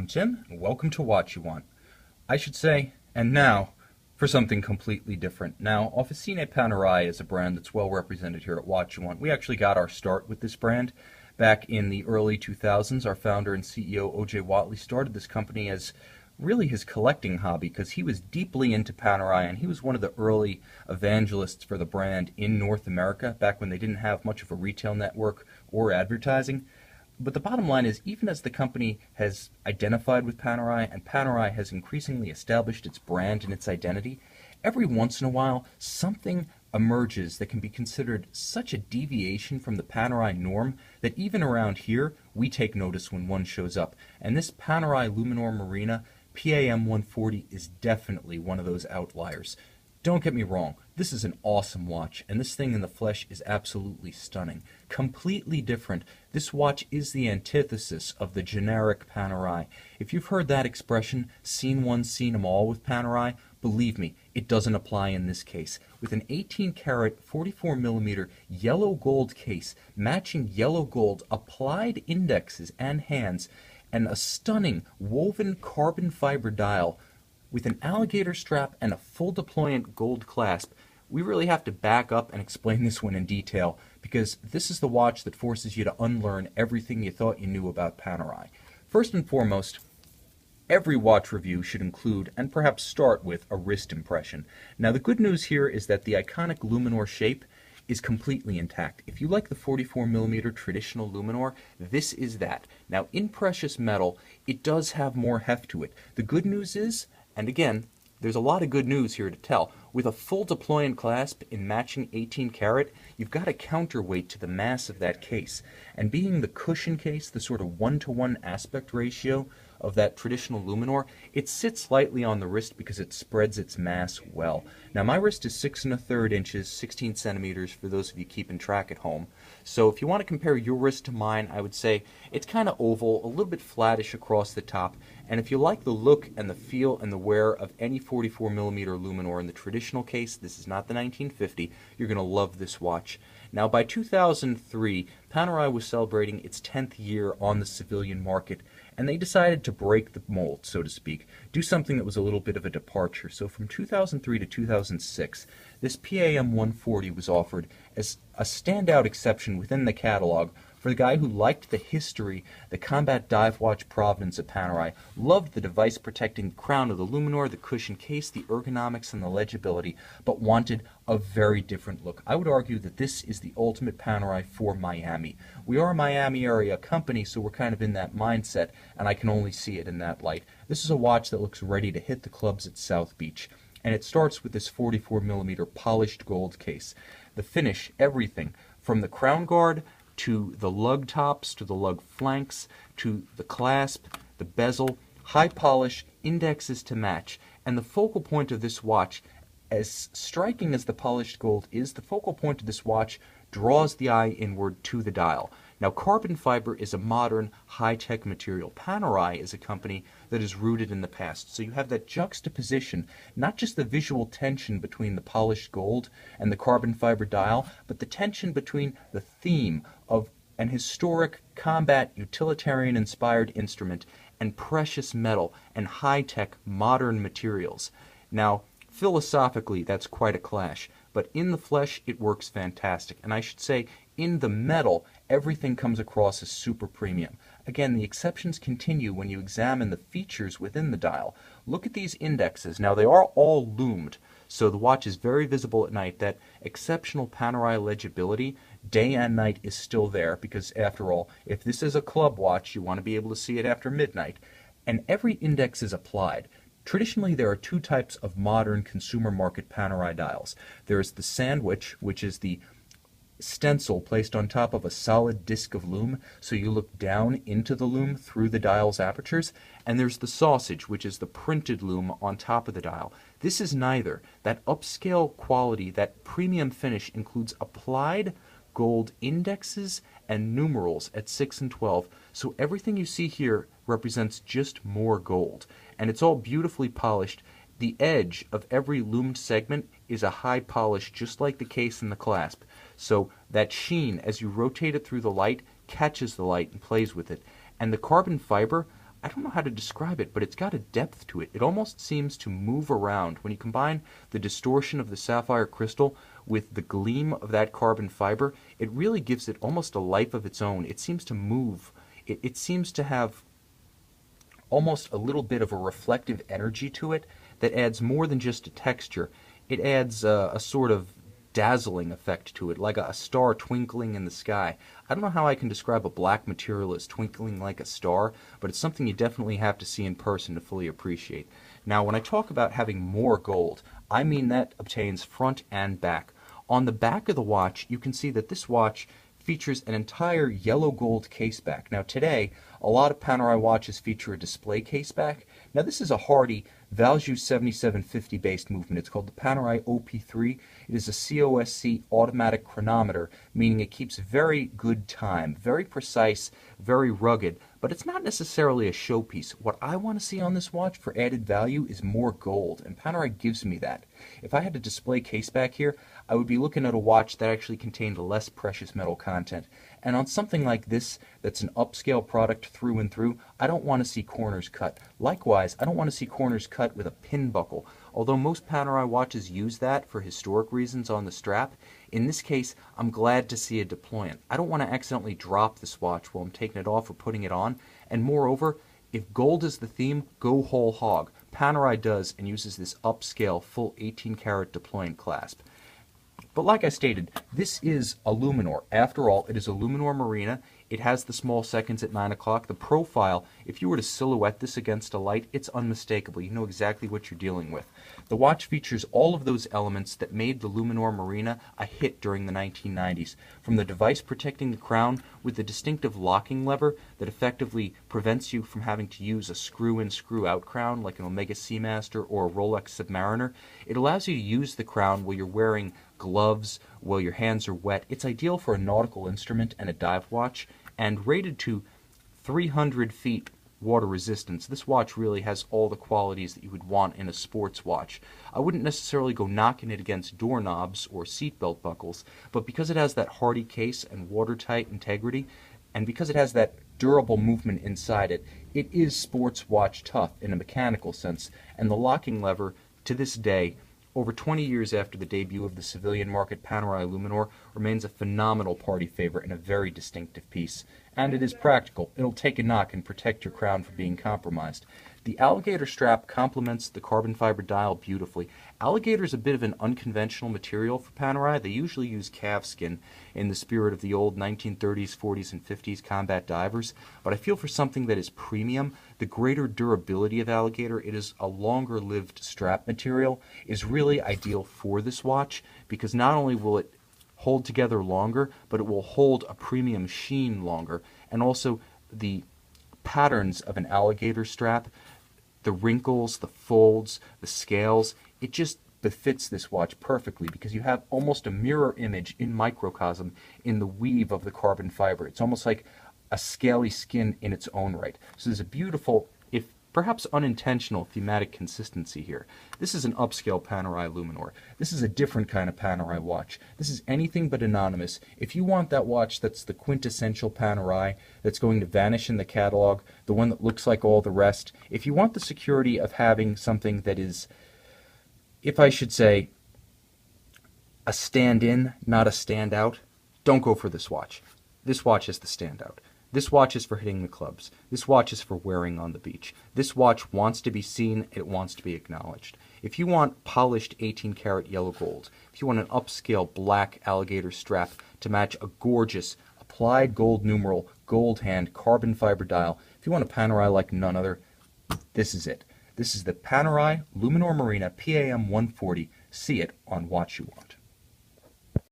I'm Tim, and welcome to What You Want. I should say, and now, for something completely different. Now, Officine Panerai is a brand that's well represented here at What You Want. We actually got our start with this brand back in the early 2000s. Our founder and CEO, O.J. Watley, started this company as really his collecting hobby because he was deeply into Panerai, and he was one of the early evangelists for the brand in North America back when they didn't have much of a retail network or advertising. But the bottom line is, even as the company has identified with Panerai and Panerai has increasingly established its brand and its identity, every once in a while something emerges that can be considered such a deviation from the Panerai norm that even around here we take notice when one shows up. And this Panerai Luminor Marina PAM 140 is definitely one of those outliers. Don't get me wrong, this is an awesome watch, and this thing in the flesh is absolutely stunning. Completely different. This watch is the antithesis of the generic Panerai. If you've heard that expression, seen one, seen 'em all with Panerai, believe me, it doesn't apply in this case. With an 18-karat, 44mm yellow gold case, matching yellow gold applied indexes and hands, and a stunning woven carbon fiber dial, with an alligator strap and a full deployant gold clasp, we really have to back up and explain this one in detail, because this is the watch that forces you to unlearn everything you thought you knew about Panerai. First and foremost, every watch review should include, and perhaps start with, a wrist impression. Now the good news here is that the iconic Luminor shape is completely intact. If you like the 44mm traditional Luminor, this is that. Now in precious metal, it does have more heft to it. The good news is, and again, there's a lot of good news here to tell. With a full deployant clasp in matching 18 karat, you've got a counterweight to the mass of that case. And being the cushion case, the sort of 1-to-1 aspect ratio of that traditional Luminor, it sits slightly on the wrist because it spreads its mass well. Now my wrist is 6 1/3 inches, 16 centimeters for those of you keeping track at home. So if you want to compare your wrist to mine, I would say it's kind of oval, a little bit flattish across the top. And if you like the look and the feel and the wear of any 44mm Luminor in the traditional case, this is not the 1950, you're going to love this watch. Now by 2003, Panerai was celebrating its 10th year on the civilian market, and they decided to break the mold, so to speak, do something that was a little bit of a departure. So from 2003 to 2006, this PAM 140 was offered as a standout exception within the catalog for the guy who liked the history, the combat dive watch provenance of Panerai, loved the device protecting crown of the Luminor, the cushion case, the ergonomics, and the legibility, but wanted a very different look. I would argue that this is the ultimate Panerai for Miami. We are a Miami area company, so we're kind of in that mindset, and I can only see it in that light. This is a watch that looks ready to hit the clubs at South Beach, and it starts with this 44mm polished gold case. The finish, everything, from the crown guard to the lug tops, to the lug flanks, to the clasp, the bezel, high polish, indexes to match. And the focal point of this watch, as striking as the polished gold is, the focal point of this watch draws the eye inward to the dial. Now carbon fiber is a modern, high-tech material. Panerai is a company that is rooted in the past. So you have that juxtaposition, not just the visual tension between the polished gold and the carbon fiber dial, but the tension between the theme of an historic combat utilitarian-inspired instrument and precious metal and high-tech modern materials. Now, philosophically, that's quite a clash, but in the flesh, it works fantastic. And I should say, in the metal, everything comes across as super premium. Again, the exceptions continue when you examine the features within the dial. Look at these indexes. Now, they are all lumed, so the watch is very visible at night. That exceptional Panerai legibility, day and night, is still there, because after all, if this is a club watch, you want to be able to see it after midnight. And every index is applied. Traditionally, there are two types of modern consumer market Panerai dials. There is the sandwich, which is the stencil placed on top of a solid disc of lume, so you look down into the lume through the dial's apertures, and there's the sausage, which is the printed lume on top of the dial. This is neither. That upscale quality, that premium finish, includes applied gold indexes and numerals at 6 and 12, so everything you see here represents just more gold, and it's all beautifully polished. The edge of every lumed segment is a high polish, just like the case and the clasp. So that sheen, as you rotate it through the light, catches the light and plays with it. And the carbon fiber, I don't know how to describe it, but it's got a depth to it. It almost seems to move around. When you combine the distortion of the sapphire crystal with the gleam of that carbon fiber, it really gives it almost a life of its own. It seems to move. It seems to have almost a little bit of a reflective energy to it that adds more than just a texture. It adds a sort of dazzling effect to it, like a star twinkling in the sky. I don't know how I can describe a black material as twinkling like a star, but it's something you definitely have to see in person to fully appreciate. Now, when I talk about having more gold, I mean that obtains front and back. On the back of the watch, you can see that this watch features an entire yellow gold case back. Now today, a lot of Panerai watches feature a display case back. Now this is a hardy Valjoux 7750 based movement. It's called the Panerai OP3. It is a COSC automatic chronometer, meaning it keeps very good time, very precise, very rugged, but it's not necessarily a showpiece. What I want to see on this watch for added value is more gold, and Panerai gives me that. If I had a display case back here, I would be looking at a watch that actually contained less precious metal content. And on something like this, that's an upscale product through and through, I don't want to see corners cut. Likewise, I don't want to see corners cut with a pin buckle. Although most Panerai watches use that for historic reasons on the strap, in this case, I'm glad to see a deployant. I don't want to accidentally drop this watch while I'm taking it off or putting it on. And moreover, if gold is the theme, go whole hog. Panerai does and uses this upscale full 18 karat deployant clasp. But like I stated, this is a Luminor. After all, it is a Luminor Marina. It has the small seconds at 9 o'clock. The profile, if you were to silhouette this against a light, it's unmistakable. You know exactly what you're dealing with. The watch features all of those elements that made the Luminor Marina a hit during the 1990s. From the device protecting the crown with the distinctive locking lever that effectively prevents you from having to use a screw-in, screw-out crown like an Omega Seamaster or a Rolex Submariner. It allows you to use the crown while you're wearing gloves, while your hands are wet. It's ideal for a nautical instrument and a dive watch, and rated to 300 feet water resistance. This watch really has all the qualities that you would want in a sports watch. I wouldn't necessarily go knocking it against doorknobs or seatbelt buckles, but because it has that hardy case and watertight integrity, and because it has that durable movement inside it, it is sports watch tough in a mechanical sense, and the locking lever, to this day, over 20 years after the debut of the civilian market Panerai Luminor, remains a phenomenal party favorite and a very distinctive piece. And it is practical. It'll take a knock and protect your crown from being compromised. The alligator strap complements the carbon fiber dial beautifully. Alligator is a bit of an unconventional material for Panerai. They usually use calf skin in the spirit of the old 1930s, 40s, and 50s combat divers, but I feel for something that is premium, the greater durability of alligator, it is a longer-lived strap material, is really ideal for this watch because not only will it hold together longer, but it will hold a premium sheen longer, and also the patterns of an alligator strap, the wrinkles, the folds, the scales, it just befits this watch perfectly because you have almost a mirror image in microcosm in the weave of the carbon fiber. It's almost like a scaly skin in its own right. So there's a beautiful, if perhaps unintentional, thematic consistency here. This is an upscale Panerai Luminor. This is a different kind of Panerai watch. This is anything but anonymous. If you want that watch that's the quintessential Panerai, that's going to vanish in the catalog, the one that looks like all the rest, if you want the security of having something that is, if I should say, a stand-in, not a standout, don't go for this watch. This watch is the standout. This watch is for hitting the clubs. This watch is for wearing on the beach. This watch wants to be seen, it wants to be acknowledged. If you want polished 18 karat yellow gold, if you want an upscale black alligator strap to match a gorgeous applied gold numeral, gold hand, carbon fiber dial, if you want a Panerai like none other, this is it. This is the Panerai Luminor Marina PAM 140. See it on Watch You Want.